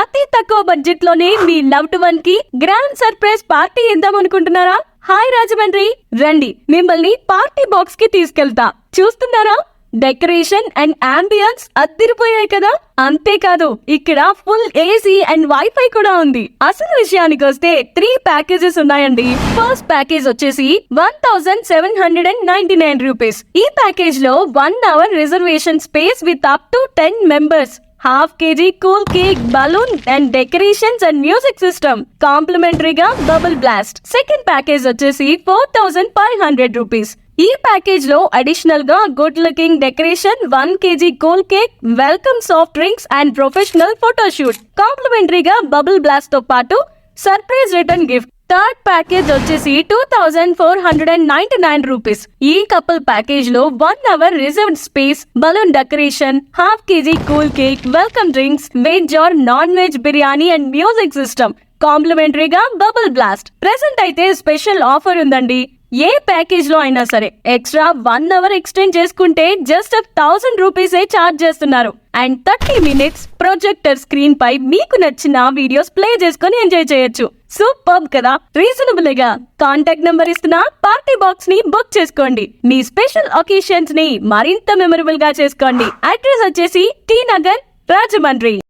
అతి తక్కువ బడ్జెట్ లోనే మీ లవ్డ్ వన్ కి గ్రాండ్ సర్ప్రైజ్ పార్టీ ఇద్దాం అనుకుంటున్నారా? హాయ్ రాజమండ్రి, రండి మిమ్మల్ని పార్టీ బాక్స్ కి తీసుకెళ్తా. చూస్తున్నారా, డెకరేషన్ అండ్ అంబియన్స్ అదిరిపోయాయి కదా. అంతేకాదు ఇక్కడ ఫుల్ ఏసీ అండ్ వైఫై కూడా ఉంది. అసలు విషయానికి వస్తే 3 ప్యాకేజెస్ ఉన్నాయండి. ఫస్ట్ ప్యాకేజ్ వచ్చేసి 1799 రూపీస్. ఈ ప్యాకేజ్ లో 1 hour reservation space with up to 10 members, ½ kg cool cake, balloon and decorations and music system, కాంప్లిమెంటరీగా బబుల్ బ్లాస్ట్. సెకండ్ ప్యాకేజ్ వచ్చేసి 4500 రూపీస్. ఈ ప్యాకేజ్ లో అడిషనల్ గా good looking decoration, 1 kg cool cake, welcome soft drinks and professional photoshoot, కాంప్లిమెంటరీగా bubble blast తో పాటు surprise return gift. Third package వచ్చేసి 2499 rupees. ఈ కపుల్ ప్యాకేజ్ లో 1 hour reserved space, balloon decoration, ½ kg cool cake, welcome drinks, veg or non veg biryani and music system, కాంప్లిమెంటరీగా bubble blast. Present అయితే special offer ఉందండి. ఏ package లో అయినా సరే ఎక్స్ట్రా 1 అవర్ ఎక్స్టెండ్ చేసుకుంటే జస్ట్ 1000 రూపీసే ఛార్జ్ చేస్తున్నారు. అండ్ 30 మినిట్స్ ప్రొజెక్టర్ స్క్రీన్ పై మీకు నచ్చిన వీడియోస్ ప్లే చేసుకుని ఎంజాయ్ చేయొచ్చు. సూపర్ కదా, రీజనబుల్ గా. కాంటాక్ట్ నెంబర్ ఇస్తున్నా, పార్టీ బాక్స్ ని బుక్ చేసుకోండి. మీ స్పెషల్ ఒకేషన్స్ ని మరింత మెమరబుల్ గా చేసుకోండి. అడ్రస్ వచ్చేసి టీ నగర్, రాజమండ్రి.